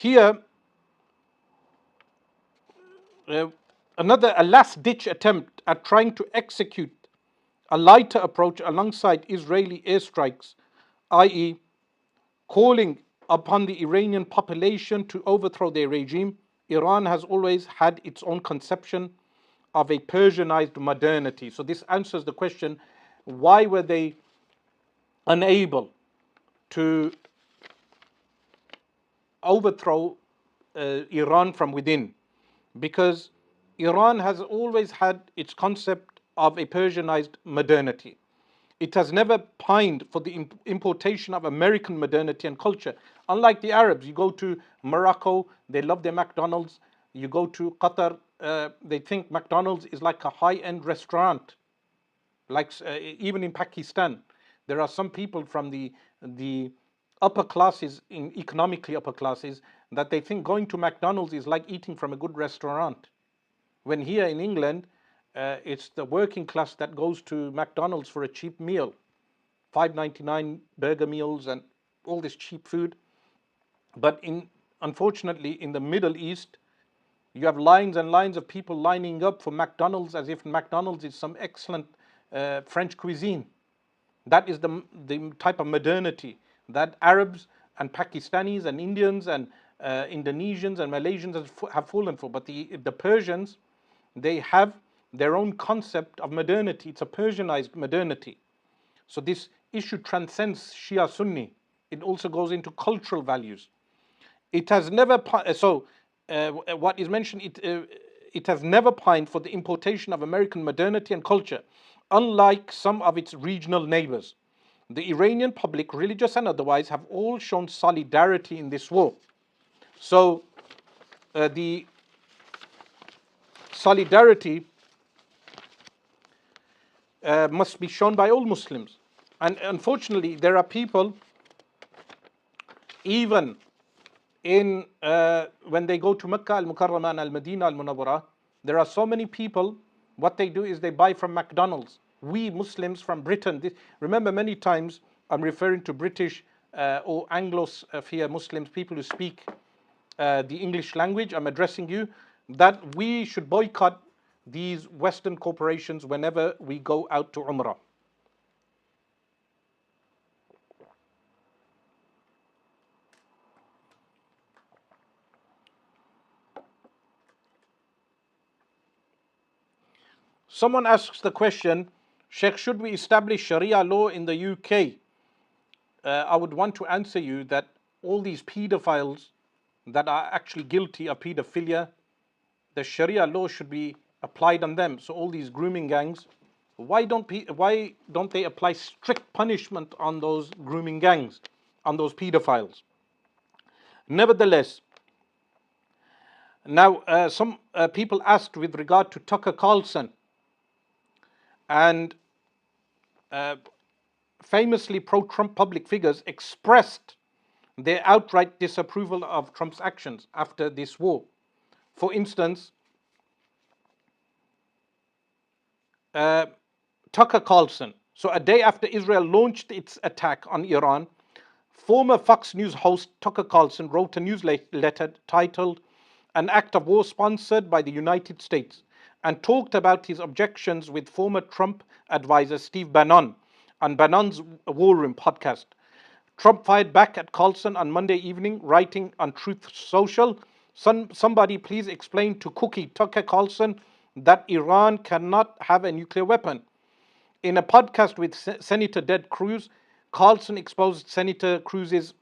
Here, a last-ditch attempt at trying to execute a lighter approach alongside Israeli airstrikes, i.e., calling upon the Iranian population to overthrow their regime. Iran has always had its own conception of a Persianized modernity. So this answers the question, why were they unable to overthrow Iran from within? Because Iran has always had its concept of a Persianized modernity. It has never pined for the importation of American modernity and culture. Unlike the Arabs, you go to Morocco, they love their McDonald's. You go to Qatar, they think McDonald's is like a high-end restaurant. Like even in Pakistan, there are some people from the upper classes, in economically upper classes, that they think going to McDonald's is like eating from a good restaurant. When here in England, it's the working class that goes to McDonald's for a cheap meal, $5.99 burger meals and all this cheap food. But unfortunately, in the Middle East, you have lines and lines of people lining up for McDonald's as if McDonald's is some excellent French cuisine. That is the type of modernity that Arabs and Pakistanis and Indians and Indonesians and Malaysians have fallen for. But the Persians, they have their own concept of modernity. It's a Persianized modernity. So this issue transcends Shia Sunni. It also goes into cultural values. It has never what is mentioned, it has never pined for the importation of American modernity and culture, unlike some of its regional neighbors. The Iranian public, religious and otherwise, have all shown solidarity in this war. So the solidarity must be shown by all Muslims. And unfortunately, there are people, even in when they go to Mecca al-Mukarramah and al-Madinah al-Munawwarah, there are so many people, what they do is they buy from McDonald's. We Muslims from Britain, remember many times I'm referring to British or Anglosphere Muslims, people who speak the English language, I'm addressing you, that we should boycott these Western corporations whenever we go out to Umrah. Someone asks the question, Sheikh, should we establish Sharia law in the UK? I would want to answer you that all these pedophiles that are actually guilty of pedophilia, the Sharia law should be applied on them. So all these grooming gangs, why don't they apply strict punishment on those grooming gangs, on those pedophiles? Nevertheless, now some people asked with regard to Tucker Carlson, and famously pro-Trump public figures expressed their outright disapproval of Trump's actions after this war. For instance, Tucker Carlson, so a day after Israel launched its attack on Iran, former Fox News host Tucker Carlson wrote a newsletter titled An Act of War Sponsored by the United States, and talked about his objections with former Trump advisor Steve Bannon on Bannon's War Room podcast. Trump fired back at Carlson on Monday evening, writing on Truth Social, somebody please explain to Cookie Tucker Carlson that Iran cannot have a nuclear weapon. In a podcast with Senator Ted Cruz, Carlson exposed Senator Cruz's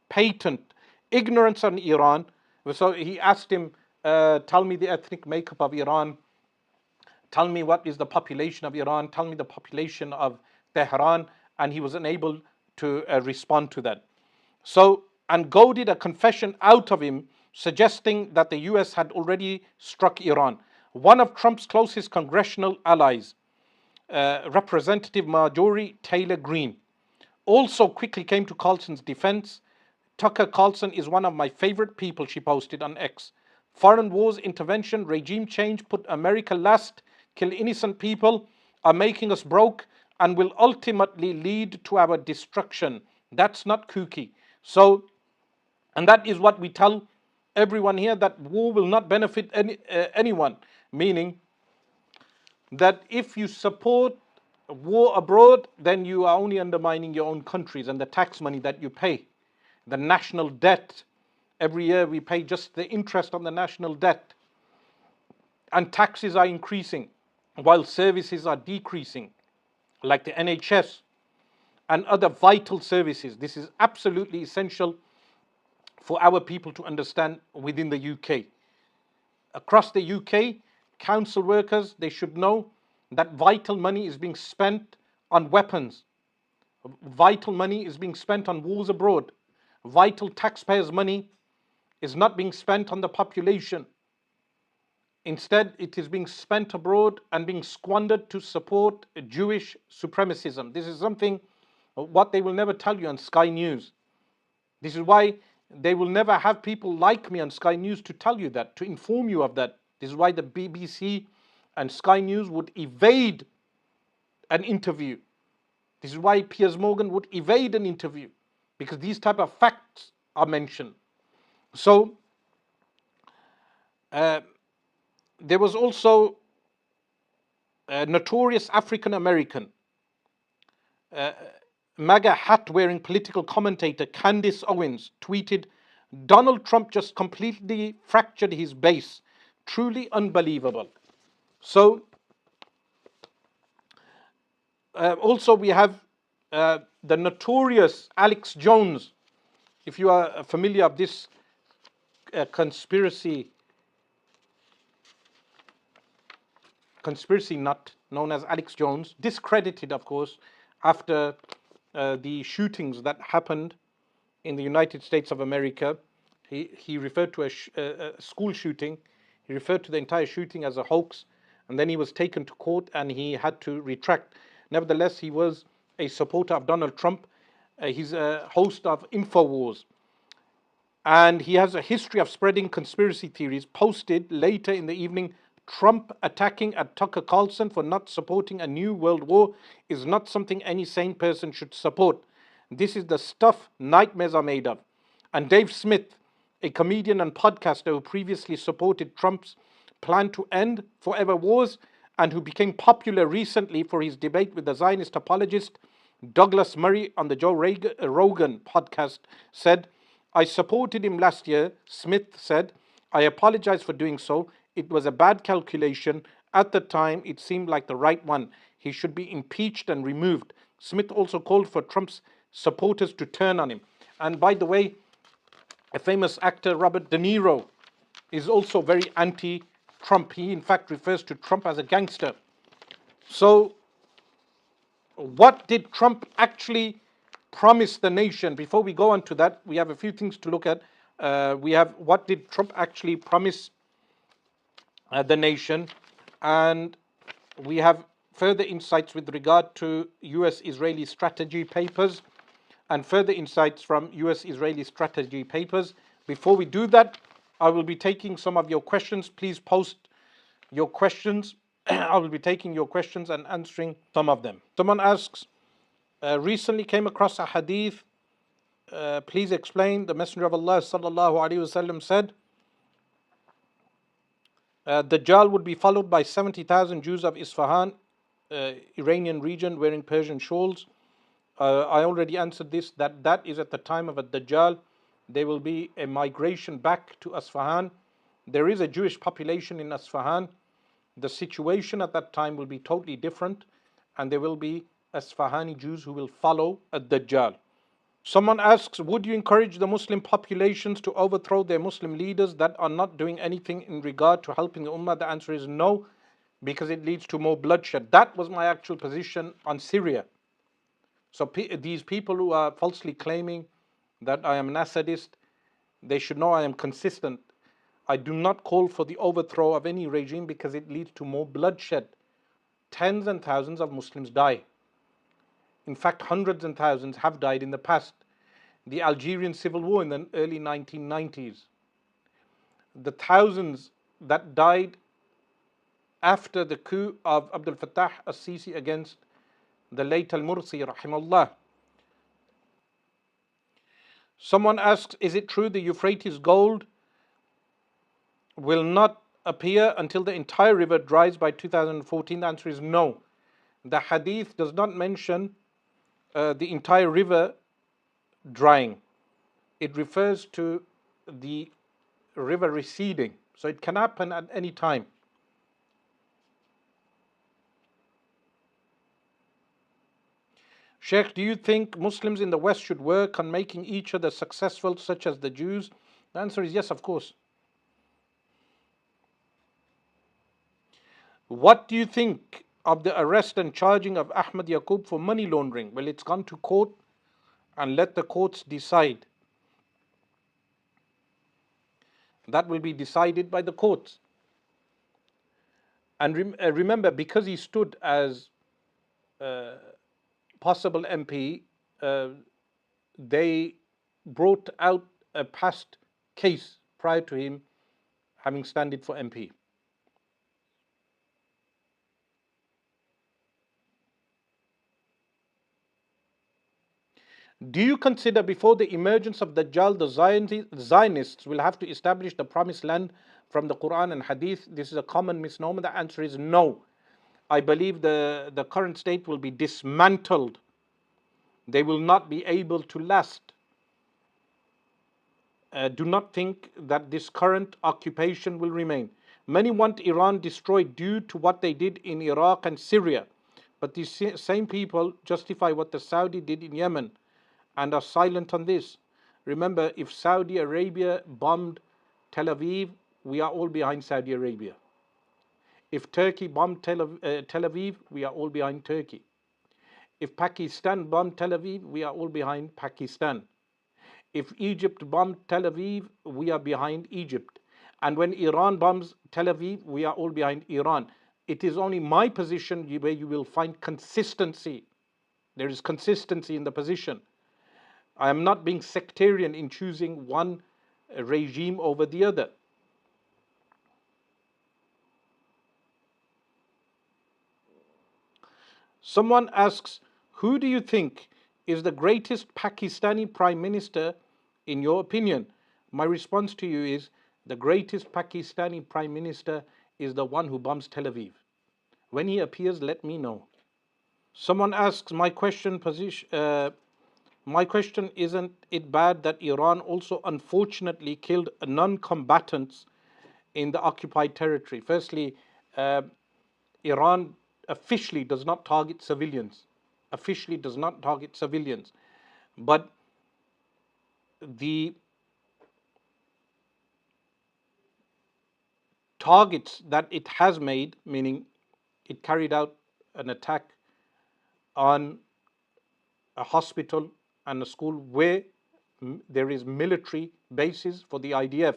patent ignorance on Iran. So he asked him, tell me the ethnic makeup of Iran, tell me what is the population of Iran, tell me the population of Tehran, and he was unable to respond to that. So, and goaded a confession out of him, suggesting that the US had already struck Iran. One of Trump's closest congressional allies, Representative Marjorie Taylor Greene, also quickly came to Carlson's defense. Tucker Carlson is one of my favorite people, she posted on X. Foreign wars, intervention, regime change, put America last, kill innocent people, are making us broke, and will ultimately lead to our destruction. That's not kooky. So, and that is what we tell everyone here that war will not benefit anyone, meaning that if you support war abroad, then you are only undermining your own countries and the tax money that you pay, the national debt. Every year we pay just the interest on the national debt, and taxes are increasing while services are decreasing, like the NHS and other vital services. This is absolutely essential for our people to understand within the UK. Across the UK, council workers, they should know that vital money is being spent on weapons. Vital money is being spent on wars abroad. Vital taxpayers' money is not being spent on the population. Instead, it is being spent abroad and being squandered to support Jewish supremacism. This is something what they will never tell you on Sky News. This is why they will never have people like me on Sky News to tell you that, to inform you of that. This is why the BBC and Sky News would evade an interview. This is why Piers Morgan would evade an interview, because these type of facts are mentioned. So there was also a notorious African American MAGA hat wearing political commentator Candace Owens tweeted, "Donald Trump just completely fractured his base. Truly unbelievable." So also we have the notorious Alex Jones. If you are familiar with this conspiracy nut known as Alex Jones, discredited, of course, after the shootings that happened in the United States of America. He referred to a school shooting. He referred to the entire shooting as a hoax, and then he was taken to court and he had to retract. Nevertheless, he was a supporter of Donald Trump. He's a host of InfoWars, and he has a history of spreading conspiracy theories. Posted later in the evening, Trump attacking at Tucker Carlson for not supporting a new world war is not something any sane person should support. This is the stuff nightmares are made of. And Dave Smith, a comedian and podcaster who previously supported Trump's plan to end forever wars and who became popular recently for his debate with the Zionist apologist Douglas Murray on the Joe Rogan podcast, said, "I supported him last year." Smith said, "I apologize for doing so. It was a bad calculation. At the time, it seemed like the right one. He should be impeached and removed." Smith also called for Trump's supporters to turn on him. And by the way, a famous actor, Robert De Niro, is also very anti-Trump. He, in fact, refers to Trump as a gangster. So, what did Trump actually promise the nation? Before we go on to that, we have a few things to look at. We have what did Trump actually promise the nation, and we have further insights with regard to US-Israeli strategy papers and further insights from US-Israeli strategy papers. Before we do that, I will be taking some of your questions. Please post your questions. I will be taking your questions and answering some of them. Someone asks, recently came across a hadith. Please explain. The Messenger of Allah sallallahu alaihi wasallam said, Dajjal would be followed by 70,000 Jews of Isfahan, Iranian region, wearing Persian shawls. I already answered this, that is at the time of a Dajjal. There will be a migration back to Isfahan. There is a Jewish population in Isfahan. The situation at that time will be totally different, and there will be Isfahani Jews who will follow a Dajjal. Someone asks, would you encourage the Muslim populations to overthrow their Muslim leaders that are not doing anything in regard to helping the Ummah? The answer is no, because it leads to more bloodshed. That was my actual position on Syria. So these people who are falsely claiming that I am an Assadist, they should know I am consistent. I do not call for the overthrow of any regime because it leads to more bloodshed. Tens and thousands of Muslims die. In fact, hundreds and thousands have died in the past. The Algerian civil war in the early 1990s. The thousands that died after the coup of Abdel Fattah al-Sisi against the late al-Mursi, rahimahullah. Someone asks, is it true the Euphrates gold will not appear until the entire river dries by 2014? The answer is no. The hadith does not mention the entire river drying. It refers to the river receding. So it can happen at any time. Sheikh, do you think Muslims in the West should work on making each other successful, such as the Jews? The answer is yes, of course. What do you think of the arrest and charging of Ahmad Yaqub for money laundering? Well, it's gone to court, and let the courts decide. That will be decided by the courts. And remember, because he stood as possible MP, they brought out a past case prior to him having standed for MP. Do you consider before the emergence of Dajjal, the Zionists will have to establish the promised land from the Quran and Hadith? This is a common misnomer. The answer is no. I believe the current state will be dismantled. They will not be able to last. Do not think that this current occupation will remain. Many want Iran destroyed due to what they did in Iraq and Syria. But these same people justify what the Saudi did in Yemen and are silent on this. Remember, if Saudi Arabia bombed Tel Aviv, we are all behind Saudi Arabia. If Turkey bombed Tel Aviv, we are all behind Turkey. If Pakistan bombed Tel Aviv, we are all behind Pakistan. If Egypt bombed Tel Aviv, we are behind Egypt. And when Iran bombs Tel Aviv, we are all behind Iran. It is only my position where you will find consistency. There is consistency in the position. I am not being sectarian in choosing one regime over the other. Someone asks, who do you think is the greatest Pakistani prime minister in your opinion? My response to you is, the greatest Pakistani prime minister is the one who bombs Tel Aviv. When he appears, let me know. Someone asks, my question isn't it bad that Iran also unfortunately killed non-combatants in the occupied territory? Firstly, Iran officially does not target civilians. Officially does not target civilians. But the targets that it has made, meaning it carried out an attack on a hospital and a school where there is military bases for the IDF.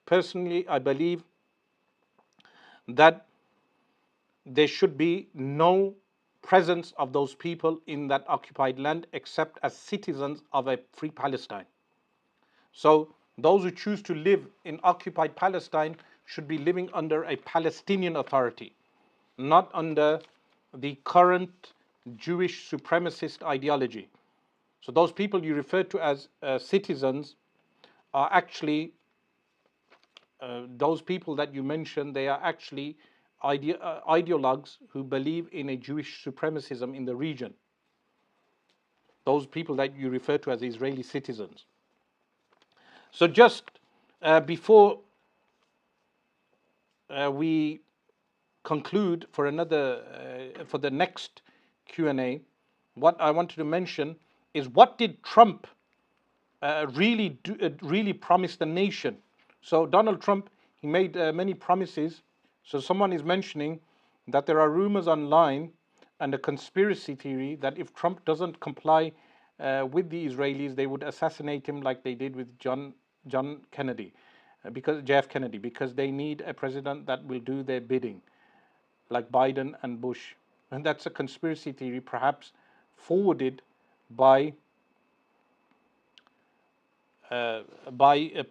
Personally, I believe that there should be no presence of those people in that occupied land except as citizens of a free Palestine. So those who choose to live in occupied Palestine should be living under a Palestinian authority, not under the current Jewish supremacist ideology. So those people you refer to as citizens are actually, those people that you mentioned, they are actually ideologues who believe in a Jewish supremacism in the region. Those people that you refer to as Israeli citizens. So just before we conclude for for the next Q&A, what I wanted to mention is, what did Trump really promise the nation? So Donald Trump, he made many promises. So someone is mentioning that there are rumors online and a conspiracy theory that if Trump doesn't comply with the Israelis, they would assassinate him like they did with John Kennedy, because JF Kennedy, because they need a president that will do their bidding, like Biden and Bush. And that's a conspiracy theory, perhaps forwarded by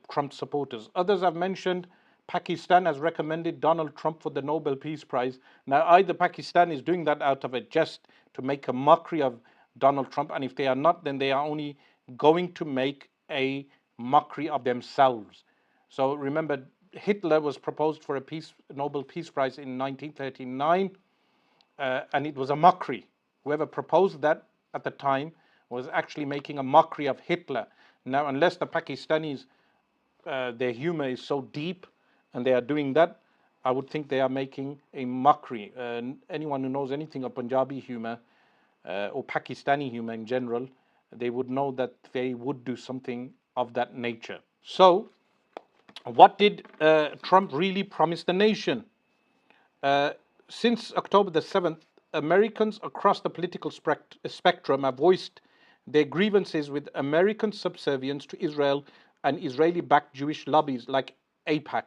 Trump supporters. Others have mentioned Pakistan has recommended Donald Trump for the Nobel Peace Prize. Now, either Pakistan is doing that out of a jest to make a mockery of Donald Trump, and if they are not, then they are only going to make a mockery of themselves. So remember, Hitler was proposed for a Nobel Peace Prize in 1939, and it was a mockery. Whoever proposed that at the time was actually making a mockery of Hitler. Now, unless the Pakistanis, their humor is so deep and they are doing that, I would think they are making a mockery. Anyone who knows anything of Punjabi humor or Pakistani humor in general, they would know that they would do something of that nature. So, what did Trump really promise the nation? Since October the 7th, Americans across the political spectrum have voiced their grievances with American subservience to Israel and Israeli-backed Jewish lobbies like AIPAC.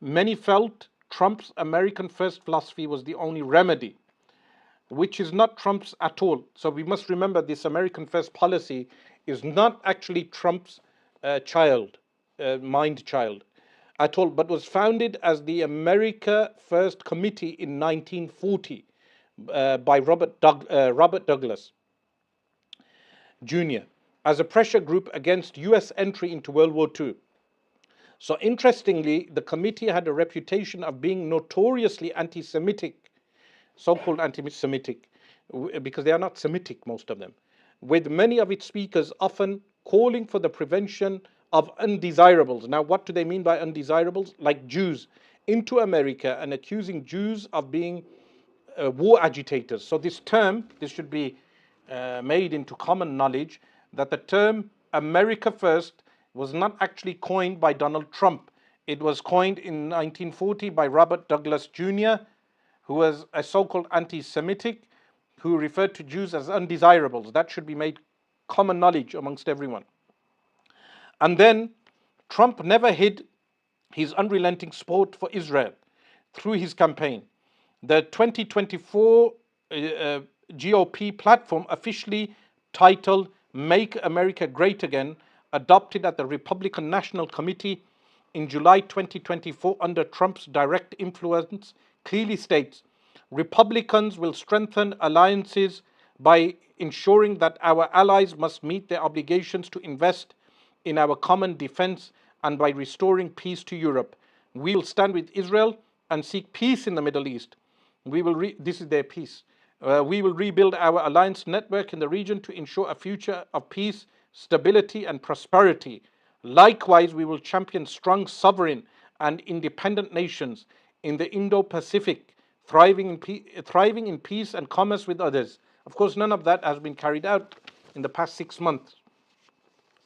Many felt Trump's American first philosophy was the only remedy, which is not Trump's at all. So we must remember this American first policy is not actually Trump's mind child at all, but was founded as the America First Committee in 1940 by Robert Douglas Jr. as a pressure group against US entry into World War II. So interestingly, the committee had a reputation of being notoriously anti-Semitic, so-called anti-Semitic, because they are not Semitic, most of them, with many of its speakers often calling for the prevention of undesirables. Now, what do they mean by undesirables? Like Jews into America, and accusing Jews of being war agitators. So this term, this should be made into common knowledge, that the term America First was not actually coined by Donald Trump. It was coined in 1940 by Robert Douglas Jr., who was a so-called anti-Semitic, who referred to Jews as undesirables. That should be made common knowledge amongst everyone. And then Trump never hid his unrelenting support for Israel through his campaign. The 2024 GOP platform, officially titled Make America Great Again, adopted at the Republican National Committee in July 2024 under Trump's direct influence, clearly states Republicans will strengthen alliances by ensuring that our allies must meet their obligations to invest in our common defense and by restoring peace to Europe. We will stand with Israel and seek peace in the Middle East. This is their peace. We will rebuild our alliance network in the region to ensure a future of peace, stability, and prosperity. Likewise, we will champion strong, sovereign, and independent nations in the Indo-Pacific, thriving in peace and commerce with others. Of course, none of that has been carried out in the past 6 months.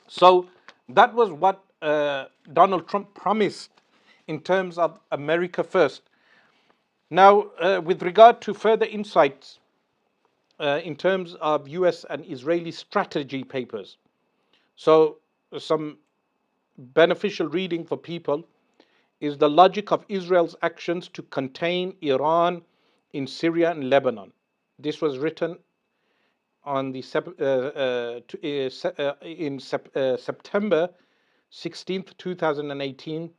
So that was what Donald Trump promised in terms of America First. Now, with regard to further insights in terms of US and Israeli strategy papers, so some beneficial reading for people is The Logic of Israel's Actions to Contain Iran in Syria and Lebanon. This was written on the September 16th, 2018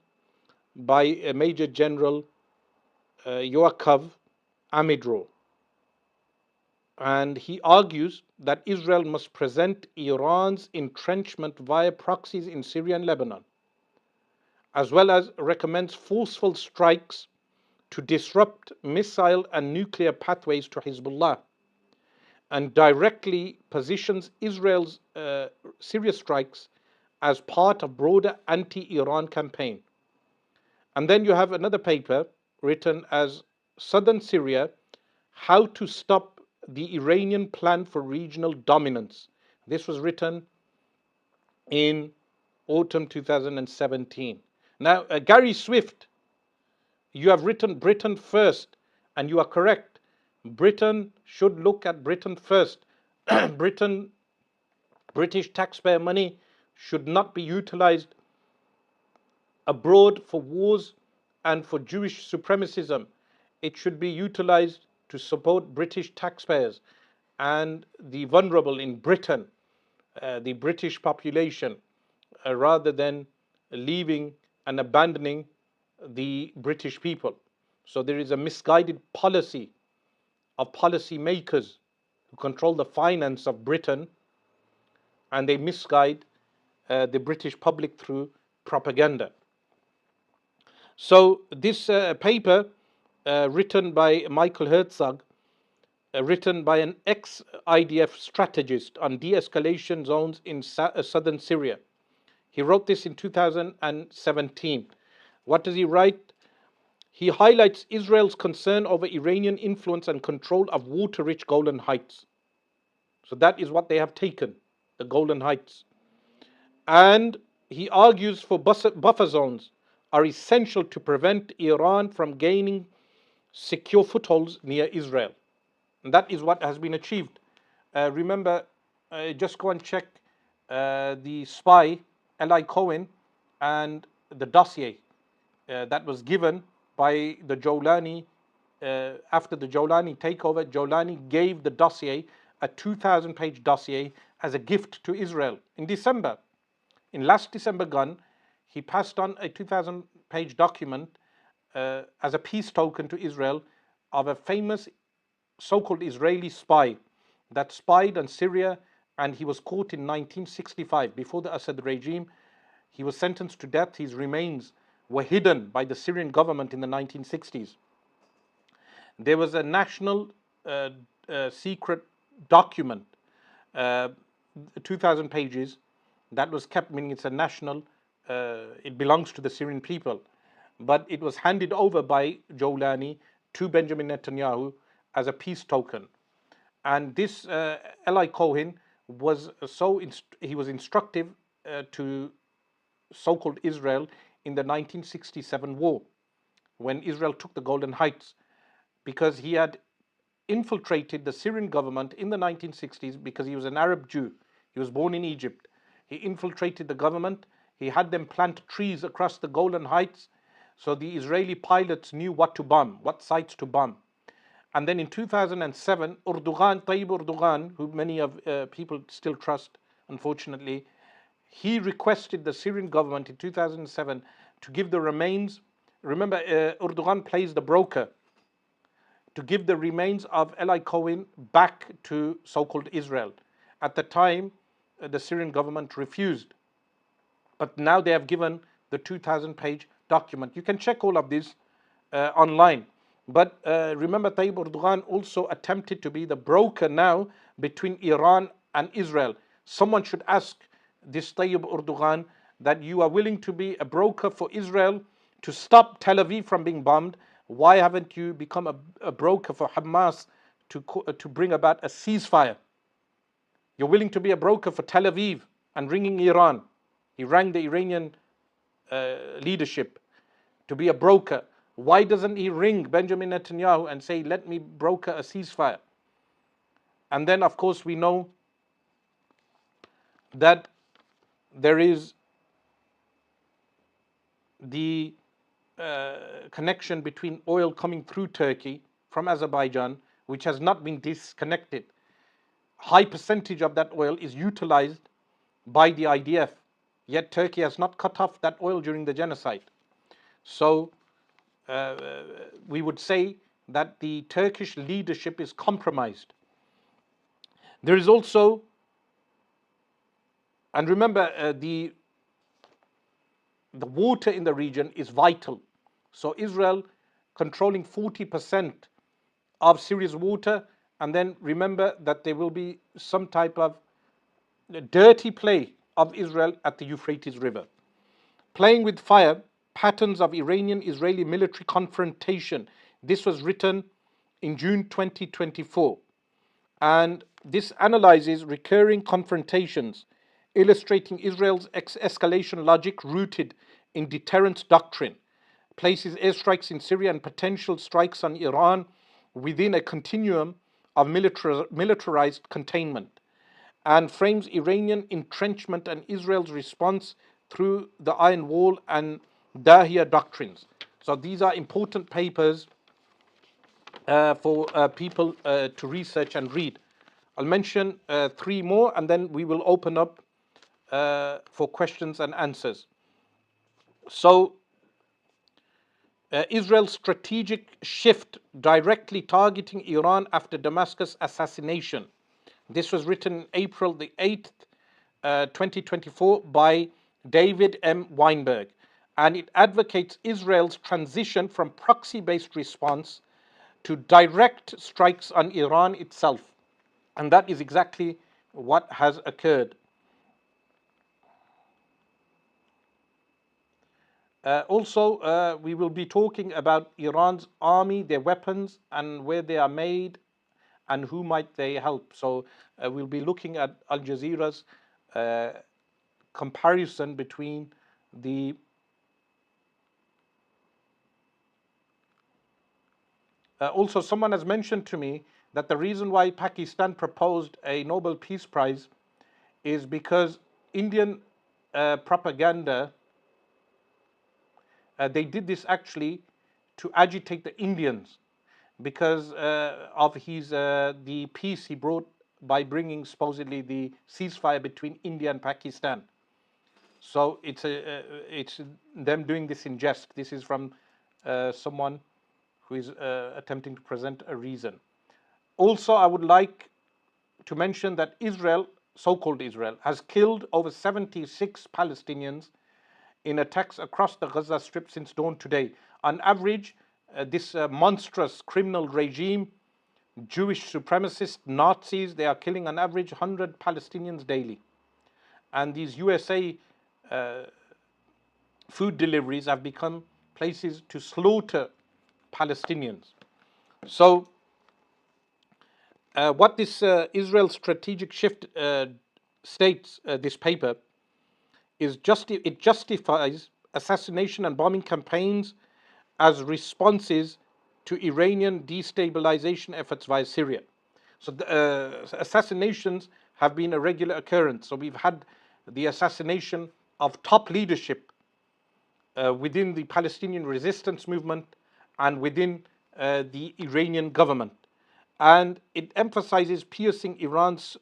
by Major General Yoachav Amidro. And he argues that Israel must present Iran's entrenchment via proxies in Syria and Lebanon, as well as recommends forceful strikes to disrupt missile and nuclear pathways to Hezbollah, and directly positions Israel's Syria strikes as part of broader anti-Iran campaign. And then you have another paper written as Southern Syria, How to Stop the Iranian Plan for Regional Dominance. This was written in autumn 2017. Now, Gary Swift, you have written Britain first, and you are correct. Britain should look at Britain first. British taxpayer money should not be utilized abroad for wars and for Jewish supremacism. It should be utilized to support British taxpayers and the vulnerable in Britain, the British population, rather than leaving and abandoning the British people. So there is a misguided policy of policymakers who control the finance of Britain, and they misguide the British public through propaganda. So this paper, written by Michael Herzog, written by an ex-IDF strategist on de-escalation zones in southern Syria. He wrote this in 2017. What does he write? He highlights Israel's concern over Iranian influence and control of water-rich Golan Heights. So that is what they have taken, the Golan Heights. And he argues for buffer zones are essential to prevent Iran from gaining secure footholds near Israel. And that is what has been achieved. Remember, just go and check the spy, Eli Cohen, and the dossier that was given by the Jolani. After the Jolani takeover, Jolani gave the dossier, a 2,000-page dossier, as a gift to Israel in December. In last December gone, he passed on a 2,000-page document as a peace token to Israel of a famous so-called Israeli spy that spied on Syria, and he was caught in 1965 before the Assad regime. He was sentenced to death. His remains were hidden by the Syrian government in the 1960s. There was a national secret document, 2,000 pages, that was kept, meaning it's a national, it belongs to the Syrian people. But it was handed over by Jolani to Benjamin Netanyahu as a peace token. And this Eli Cohen was he was instructive to so-called Israel in the 1967 war, when Israel took the Golden Heights, because he had infiltrated the Syrian government in the 1960s because he was an Arab Jew. He was born in Egypt. He infiltrated the government. He had them plant trees across the Golan Heights so the Israeli pilots knew what to bomb, what sites to bomb. And then in 2007, Tayyip Erdogan, who many of people still trust, unfortunately, he requested the Syrian government in 2007 to give the remains. Remember, Erdogan plays the broker, to give the remains of Eli Cohen back to so-called Israel. At the time, the Syrian government refused. But now they have given the 2,000-page document. You can check all of this online. But remember, Tayyip Erdogan also attempted to be the broker now between Iran and Israel. Someone should ask this Tayyip Erdogan that you are willing to be a broker for Israel to stop Tel Aviv from being bombed. Why haven't you become a broker for Hamas to bring about a ceasefire? You're willing to be a broker for Tel Aviv and ringing Iran. He rang the Iranian leadership to be a broker. Why doesn't he ring Benjamin Netanyahu and say, let me broker a ceasefire? And then, of course, we know that there is the connection between oil coming through Turkey from Azerbaijan, which has not been disconnected. High percentage of that oil is utilized by the IDF, yet Turkey has not cut off that oil during the genocide. So we would say that the Turkish leadership is compromised. There is also, and remember, the water in the region is vital. So Israel controlling 40% of Syria's water, and then remember that there will be some type of dirty play of Israel at the Euphrates River. Playing with fire, patterns of Iranian-Israeli military confrontation. This was written in June 2024. And this analyzes recurring confrontations, illustrating Israel's escalation logic rooted in deterrence doctrine, places airstrikes in Syria and potential strikes on Iran within a continuum of militarized containment, and frames Iranian entrenchment and Israel's response through the Iron Wall and Dahia doctrines. So these are important papers for people to research and read. I'll mention three more, and then we will open up for questions and answers. So, Israel's strategic shift directly targeting Iran after Damascus assassination. This was written April the 8th, 2024 by David M. Weinberg. and it advocates Israel's transition from proxy-based response to direct strikes on Iran itself. And that is exactly what has occurred. Also, we will be talking about Iran's army, their weapons, and where they are made, and who might they help. So we'll be looking at Al Jazeera's comparison between the also, someone has mentioned to me that the reason why Pakistan proposed a Nobel Peace Prize is because Indian propaganda, they did this actually to agitate the Indians because of the peace he brought by bringing supposedly the ceasefire between India and Pakistan. So it's them doing this in jest. This is from someone who is attempting to present a reason. Also, I would like to mention that Israel, so-called Israel, has killed over 76 Palestinians in attacks across the Gaza Strip since dawn today. On average, this monstrous criminal regime, Jewish supremacists, Nazis, they are killing on average 100 Palestinians daily. And these USA food deliveries have become places to slaughter Palestinians. So, what this Israel strategic shift states, this paper, is it justifies assassination and bombing campaigns as responses to Iranian destabilization efforts via Syria. So assassinations have been a regular occurrence. So we've had the assassination of top leadership within the Palestinian resistance movement and within the Iranian government. And it emphasizes piercing Iran's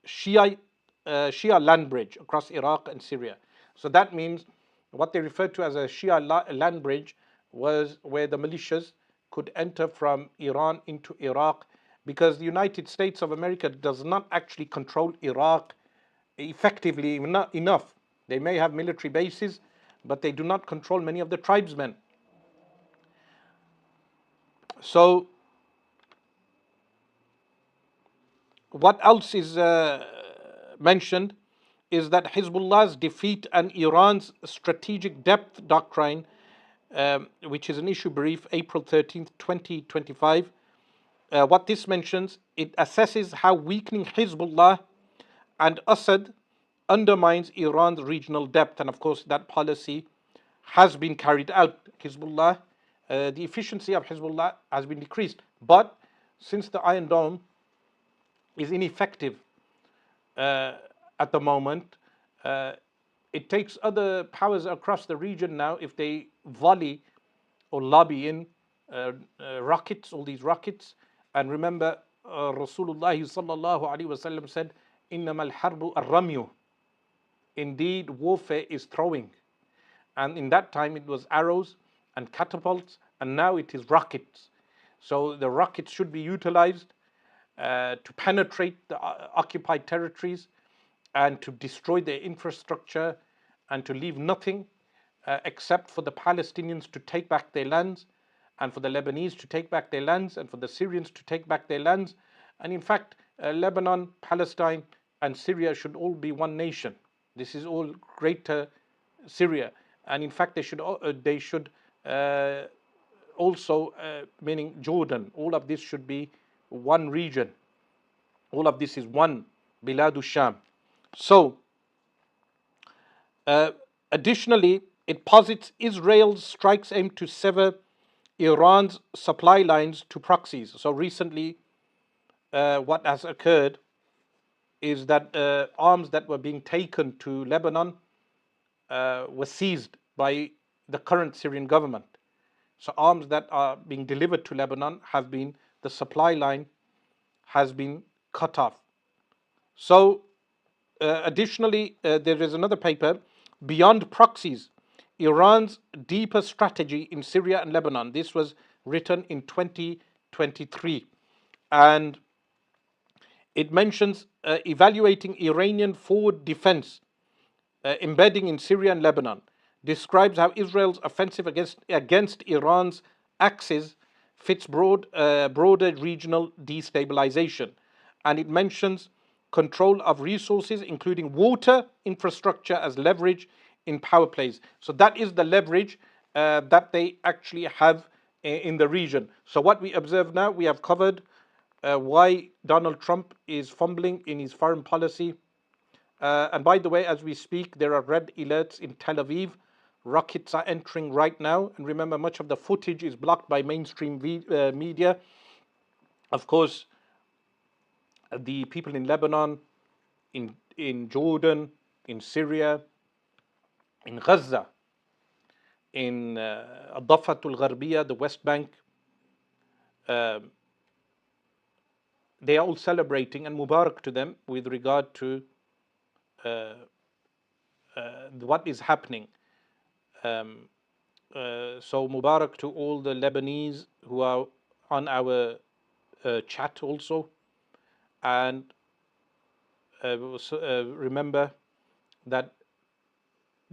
Shia land bridge across Iraq and Syria. So that means what they referred to as a Shia land bridge was where the militias could enter from Iran into Iraq, because the United States of America does not actually control Iraq effectively enough. They may have military bases, but they do not control many of the tribesmen. So what else is mentioned is that Hezbollah's defeat and Iran's strategic depth doctrine, which is an issue brief, April 13th, 2025. What this mentions, it assesses how weakening Hezbollah and Assad undermines Iran's regional depth. And of course, that policy has been carried out. Hezbollah, the efficiency of Hezbollah has been decreased. But since the Iron Dome is ineffective at the moment, it takes other powers across the region now, if they volley or lobby in rockets, all these rockets. And remember, Rasulullah sallallahu alaihi wasallam said, "Innama al-harbu ar-ramyu." Indeed, warfare is throwing. And in that time, it was arrows and catapults, and now it is rockets. So the rockets should be utilized to penetrate the occupied territories and to destroy their infrastructure and to leave nothing except for the Palestinians to take back their lands, and for the Lebanese to take back their lands, and for the Syrians to take back their lands. And in fact, Lebanon, Palestine, and Syria should all be one nation. This is all greater Syria. And in fact, they should also, meaning Jordan, all of this should be one region. All of this is one Biladu Sham. So, additionally, it posits Israel's strikes aim to sever Iran's supply lines to proxies. So recently, what has occurred is that arms that were being taken to Lebanon were seized by the current Syrian government. So arms that are being delivered to Lebanon the supply line has been cut off. So additionally, there is another paper, Beyond Proxies, Iran's Deeper Strategy in Syria and Lebanon. This was written in 2023. And it mentions evaluating Iranian forward defense embedding in Syria and Lebanon. describes how Israel's offensive against Iran's axis fits broader regional destabilization. And it mentions control of resources, including water infrastructure, as leverage in power plays. So that is the leverage that they actually have in the region. So what we observe now, we have covered why Donald Trump is fumbling in his foreign policy. And by the way, as we speak, there are red alerts in Tel Aviv. Rockets are entering right now. And remember, much of the footage is blocked by mainstream media. Of course, the people in Lebanon, in Jordan, in Syria, in Gaza, in Dafatul Gharbiya, the West Bank, uh, they are all celebrating, and Mubarak to them with regard to what is happening. Um, so Mubarak to all the Lebanese who are on our chat also, and remember that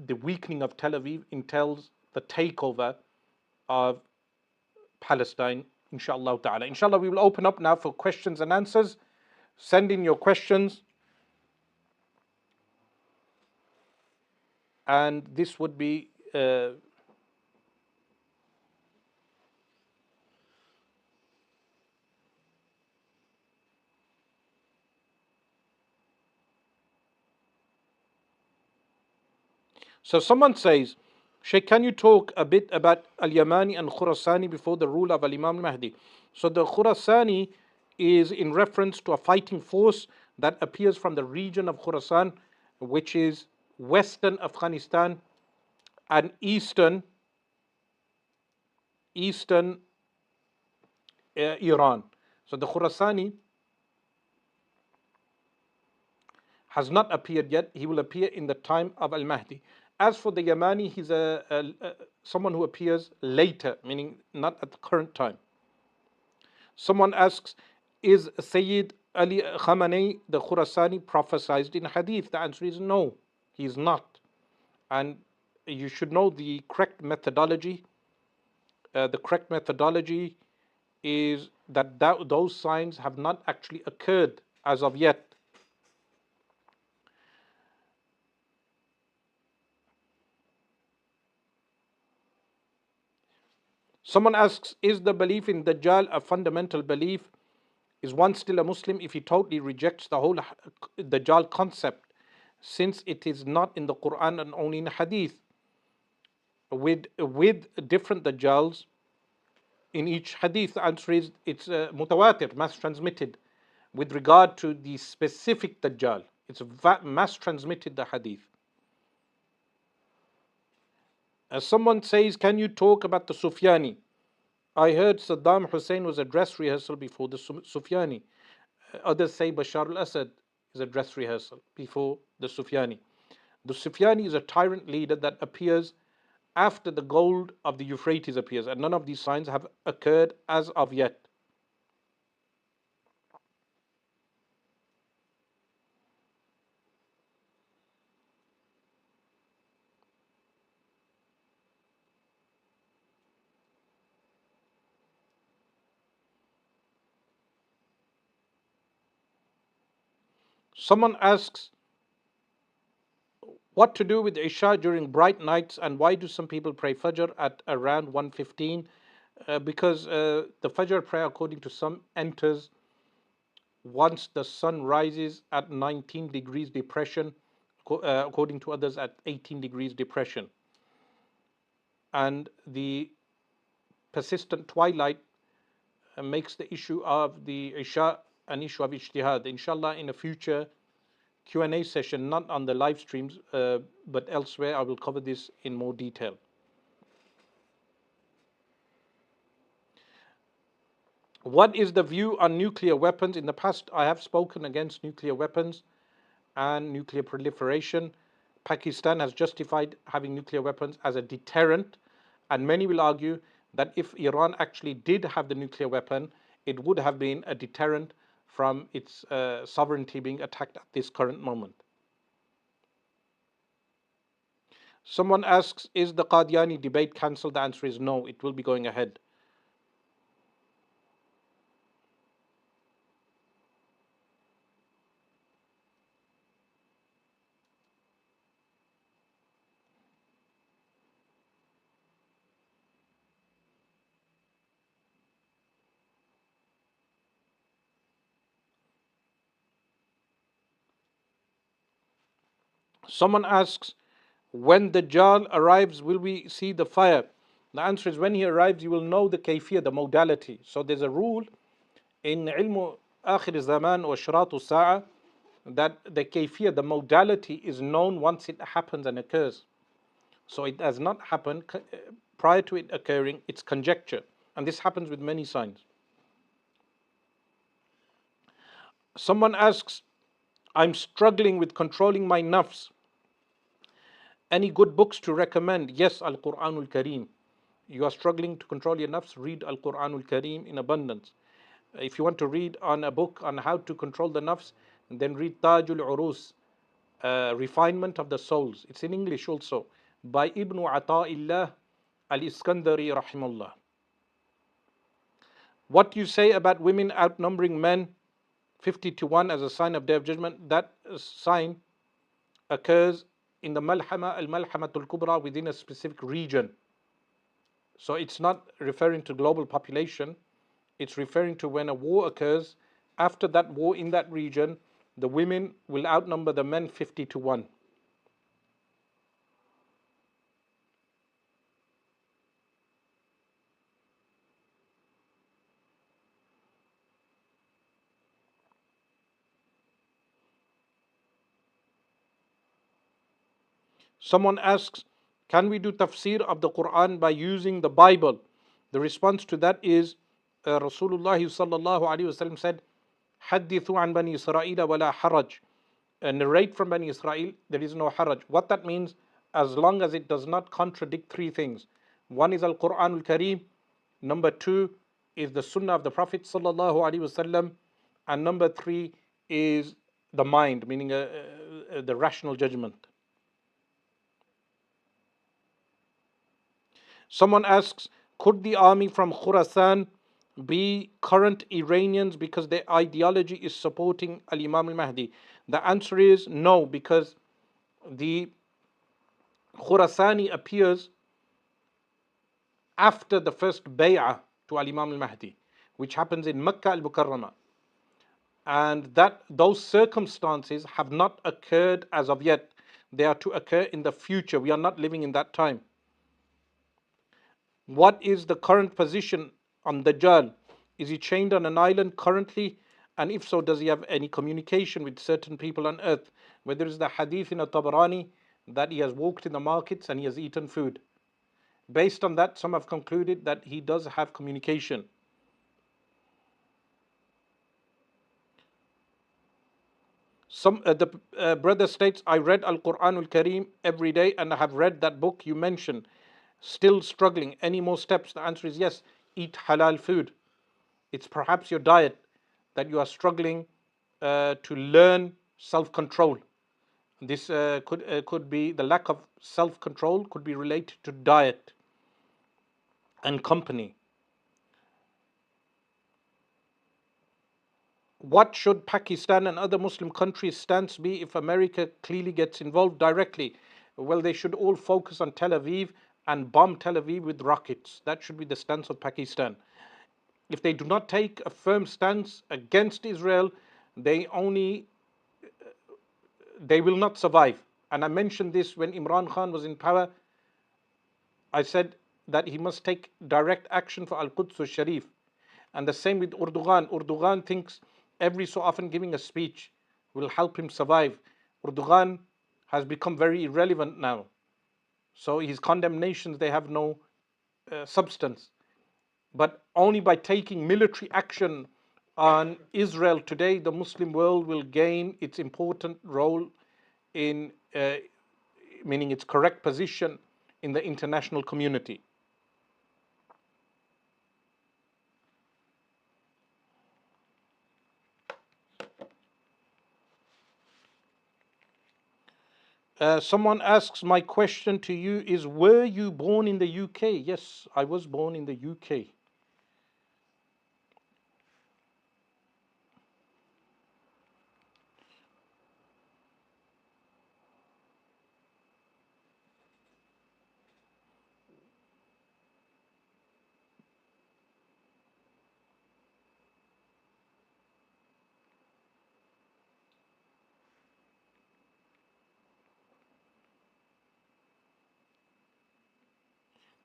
the weakening of Tel Aviv entails the takeover of Palestine, inshallah ta'ala. Inshallah, we will open up now for questions and answers. Send in your questions, and this would be so someone says, Sheikh, can you talk a bit about Al-Yamani and Khurasani before the rule of Al-Imam al-Mahdi? So the Khurasani is in reference to a fighting force that appears from the region of Khurasan, which is western Afghanistan and eastern Iran. So the Khurasani has not appeared yet. He will appear in the time of Al-Mahdi. As for the Yamani, he's someone who appears later, meaning not at the current time. Someone asks, is Sayyid Ali Khamenei, the Khurasani, prophesied in Hadith? The answer is no, he is not. And you should know the correct methodology. The correct methodology is that those signs have not actually occurred as of yet. Someone asks, is the belief in Dajjal a fundamental belief? Is one still a Muslim if he totally rejects the whole Dajjal concept, since it is not in the Quran and only in Hadith, with different Dajjals in each Hadith? The answer is it's mutawatir, mass transmitted. With regard to the specific Dajjal, it's mass transmitted, the Hadith. As someone says, can you talk about the Sufyani? I heard Saddam Hussein was a dress rehearsal before the Sufyani. Others say Bashar al-Assad is a dress rehearsal before the Sufyani. The Sufyani is a tyrant leader that appears after the gold of the Euphrates appears, and none of these signs have occurred as of yet. Someone asks, what to do with Isha during bright nights, and why do some people pray Fajr at around 1:15? Because the Fajr prayer, according to some, enters once the sun rises at 19 degrees depression, according to others at 18 degrees depression. And the persistent twilight makes the issue of the Isha an issue of ijtihad. Inshallah, in a future Q&A session, not on the live streams, but elsewhere, I will cover this in more detail. What is the view on nuclear weapons? In the past, I have spoken against nuclear weapons and nuclear proliferation. Pakistan has justified having nuclear weapons as a deterrent, and many will argue that if Iran actually did have the nuclear weapon, it would have been a deterrent from its sovereignty being attacked at this current moment. Someone asks, is the Qadiani debate cancelled? The answer is no, it will be going ahead. Someone asks, when the Dajjal arrives, will we see the fire? The answer is, when he arrives, you will know the kayfiyah, the modality. So there's a rule in ilm akhir zaman or sharatu sa'a that the kayfiyah, the modality is known once it happens and occurs. So it has not happened prior to it occurring, it's conjecture. And this happens with many signs. Someone asks, I'm struggling with controlling my nafs. Any good books to recommend? Yes, Al Quranul Kareem. You are struggling to control your nafs, read Al Quranul Kareem in abundance. If you want to read on a book on how to control the nafs, then read Tajul Urus, Refinement of the Souls. It's in English also, by Ibn Ata'illah Al-Iskandari rahimullah. What you say about women outnumbering men 50 to 1 as a sign of Day of Judgment, that sign occurs in the Malhama al-Malhamatul Kubra within a specific region. So it's not referring to global population, it's referring to when a war occurs. After that war in that region, the women will outnumber the men 50 to 1. Someone asks, can we do tafsir of the Quran by using the Bible? The response to that is, Rasulullah sallallahu alaihi wasallam said, "Hadithu an bani Israel wala haraj." Narrate from Bani Israel, there is no haraj. What that means, as long as it does not contradict three things. One is Al Quranul Kareem. Number two is the Sunnah of the Prophet sallallahu alaihi wasallam, and number three is the mind, meaning the rational judgment. Someone asks, could the army from Khurasan be current Iranians because their ideology is supporting Al Imam al Mahdi? The answer is no, because the Khurasani appears after the first bay'ah to Al Imam al Mahdi, which happens in Mecca al Mukarramah. And that those circumstances have not occurred as of yet. They are to occur in the future. We are not living in that time. What is the current position on Dajjal? Is he chained on an island currently? And if so, does he have any communication with certain people on earth? Whether it's the hadith in Tabarani that he has walked in the markets and he has eaten food. Based on that, some have concluded that he does have communication. The brother states, I read Al Quranul Kareem every day and I have read that book you mentioned. Still struggling. Any more steps? The answer is yes. Eat halal food. It's perhaps your diet that you are struggling to learn self-control. This could be the lack of self-control, could be related to diet and company. What should Pakistan and other Muslim countries' stance be if America clearly gets involved directly? Well, they should all focus on Tel Aviv and bomb Tel Aviv with rockets. That should be the stance of Pakistan. If they do not take a firm stance against Israel, they will not survive. And I mentioned this when Imran Khan was in power. I said that he must take direct action for Al-Quds al-Sharif. And the same with Erdogan. Erdogan thinks every so often giving a speech will help him survive. Erdogan has become very irrelevant now. So his condemnations, they have no substance. But only by taking military action on Israel today, the Muslim world will gain its important role in, meaning its correct position in the international community. Someone asks, my question to you is, were you born in the UK? Yes, I was born in the UK.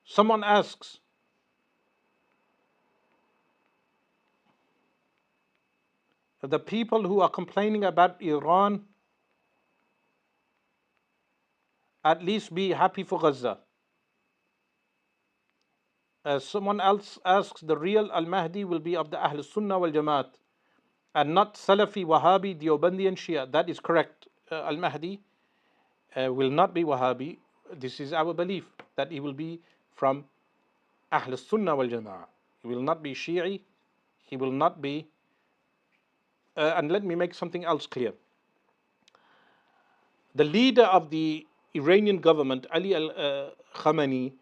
Someone asks, the people who are complaining about Iran at least be happy for Gaza. Someone else asks, the real Al-Mahdi will be of the Ahl Sunnah wal Jamaat and not Salafi, Wahhabi, Deobandi and Shia. That is correct. Al-Mahdi will not be Wahhabi. This is our belief, that he will be from Ahl Sunnah wal Jama'ah. He will not be Shi'i. He will not be. And let me make something else clear. The leader of the Iranian government, Ali al-Khamenei,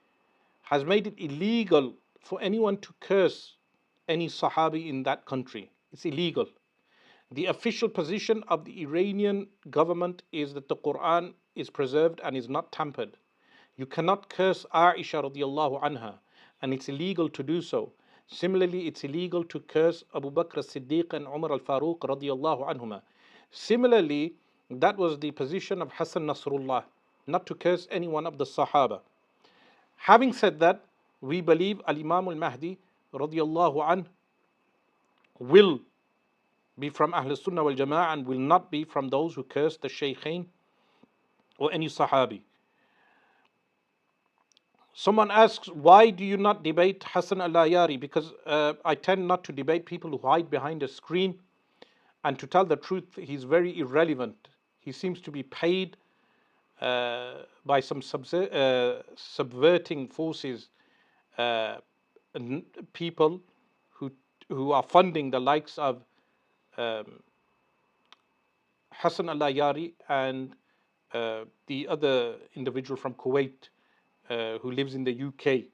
has made it illegal for anyone to curse any Sahabi in that country. It's illegal. The official position of the Iranian government is that the Quran is preserved and is not tampered. You cannot curse Aisha radiallahu anha, and it's illegal to do so. Similarly, it's illegal to curse Abu Bakr as-Siddiq and Umar al-Faruq radiallahu anhuma. Similarly, that was the position of Hassan Nasrullah, not to curse any one of the Sahaba. Having said that, we believe Al-Imam al-Mahdi radiallahu anh will be from Ahl Sunnah wal Jama'ah and will not be from those who curse the Shaykhain or any Sahabi. Someone asks, why do you not debate Hassan al-Ayari? Because I tend not to debate people who hide behind a screen, and to tell the truth, he's very irrelevant. He seems to be paid by some subverting forces, people who are funding the likes of Hassan al-Ayari and the other individual from Kuwait who lives in the UK.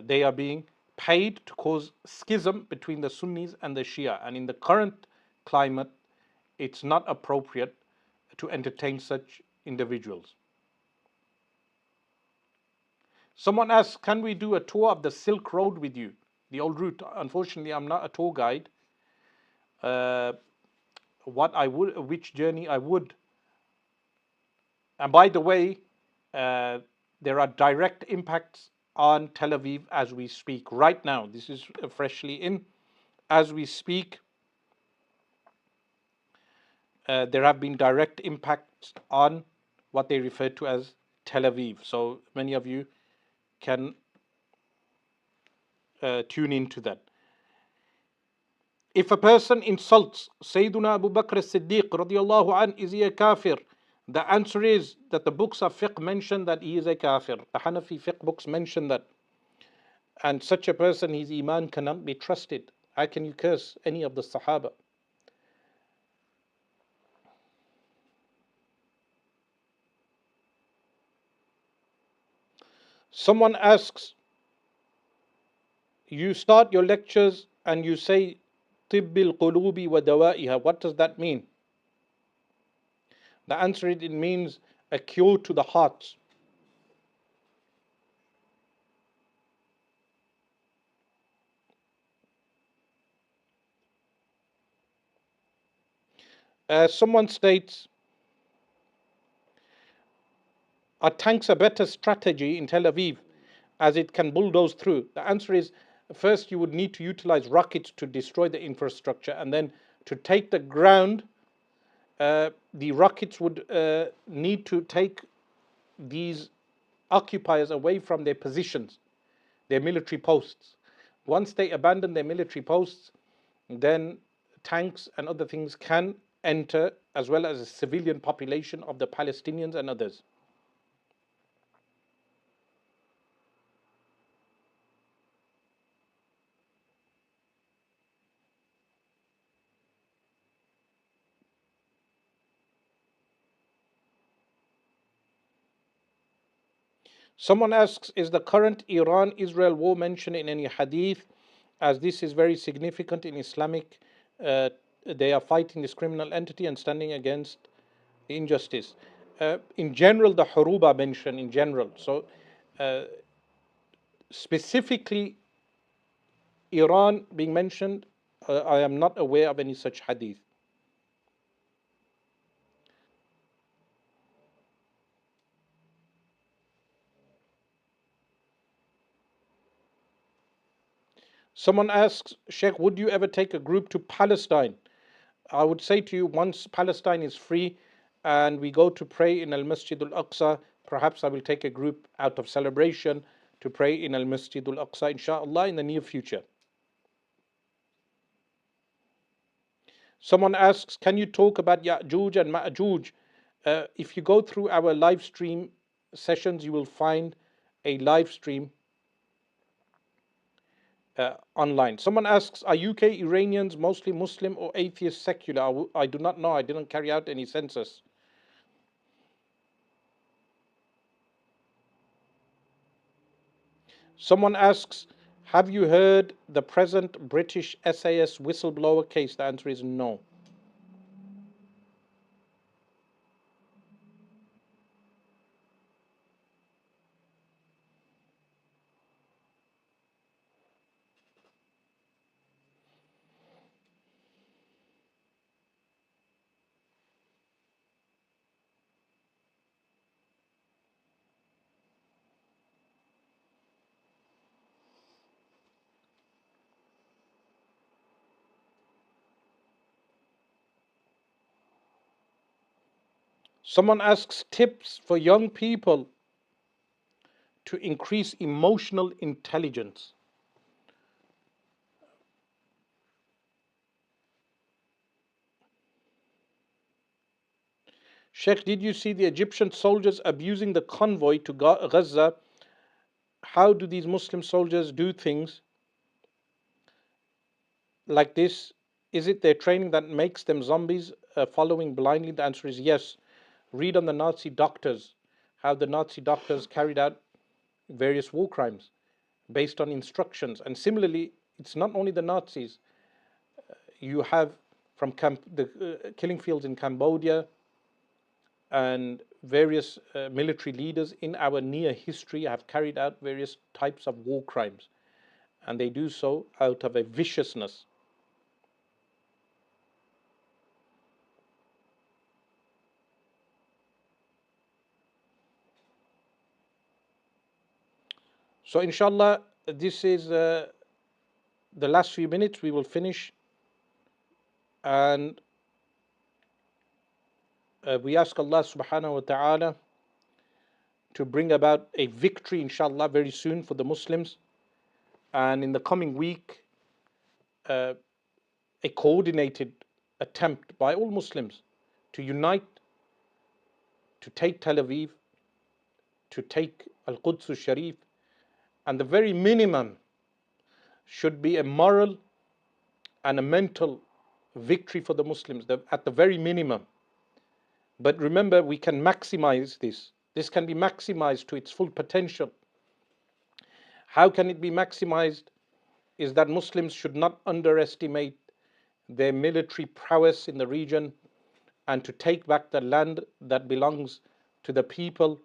They are being paid to cause schism between the Sunnis and the Shia. And in the current climate, it's not appropriate to entertain such individuals. Someone asks, can we do a tour of the Silk Road with you? The old route. Unfortunately, I'm not a tour guide. Which journey I would. And by the way, there are direct impacts on Tel Aviv as we speak right now. This is freshly in. As we speak, there have been direct impacts on what they refer to as Tel Aviv. So many of you can tune into that. If a person insults Sayyiduna Abu Bakr as-Siddiq radiallahu an, is he a kafir? The answer is that the books of fiqh mention that he is a kafir. The Hanafi fiqh books mention that. And such a person, his iman cannot be trusted. How can you curse any of the Sahaba? Someone asks, you start your lectures and you say, Tibbil qulubi wa dawa'iha. What does that mean? The answer is, it means a cure to the hearts. Someone states, are tanks a better strategy in Tel Aviv as it can bulldoze through? The answer is, first you would need to utilize rockets to destroy the infrastructure, and then to take the ground, the rockets would need to take these occupiers away from their positions, their military posts. Once they abandon their military posts, then tanks and other things can enter, as well as a civilian population of the Palestinians and others. Someone asks, is the current Iran-Israel war mentioned in any hadith? As this is very significant in Islamic, uh, they are fighting this criminal entity and standing against injustice. In general, the Huruba mentioned in general. So specifically Iran being mentioned, I am not aware of any such hadith. Someone asks, Sheikh, would you ever take a group to Palestine? I would say to you, once Palestine is free and we go to pray in Al Masjid Al Aqsa, perhaps I will take a group out of celebration to pray in Al Masjid Al Aqsa, inshallah, in the near future. Someone asks, can you talk about Ya'juj and Ma'juj? If you go through our live stream sessions, you will find a live stream online. Someone asks, are UK Iranians mostly Muslim or atheist secular? I do not know. I didn't carry out any census. Someone asks, have you heard the present British SAS whistleblower case? The answer is no. Someone asks tips for young people to increase emotional intelligence. Sheikh, did you see the Egyptian soldiers abusing the convoy to Gaza? How do these Muslim soldiers do things like this? Is it their training that makes them zombies following blindly? The answer is yes. Read on the Nazi doctors, how the Nazi doctors carried out various war crimes based on instructions. And similarly, it's not only the Nazis. You have from the killing fields in Cambodia and various military leaders in our near history have carried out various types of war crimes. And they do so out of a viciousness. So, inshallah, this is the last few minutes. We will finish. And we ask Allah subhanahu wa ta'ala to bring about a victory, inshallah, very soon for the Muslims. And in the coming week, uh, a coordinated attempt by all Muslims to unite, to take Tel Aviv, to take Al Quds al Sharif, and the very minimum should be a moral and a mental victory for the Muslims, at the very minimum. But remember, we can maximize this. This can be maximized to its full potential. How can it be maximized? Is that Muslims should not underestimate their military prowess in the region and to take back the land that belongs to the people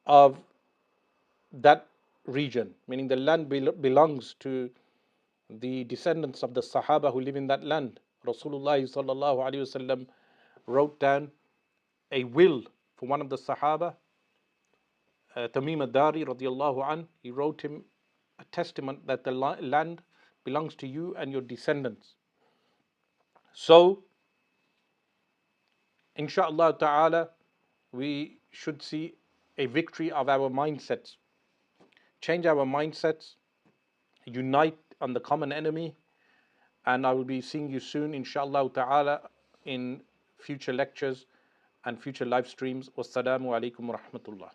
of that region, meaning the land belongs to the descendants of the Sahaba who live in that land. Rasulullah sallallahu alaihi wasallam wrote down a will for one of the Sahaba, Tamim ad-Dari radiallahu an. He wrote him a testament that the land belongs to you and your descendants. So, inshallah ta'ala, we should see a victory of our mindsets. Change our mindsets, unite on the common enemy, and I will be seeing you soon, inshallah ta'ala, in future lectures and future live streams. Wassalamu alaikum wa rahmatullah.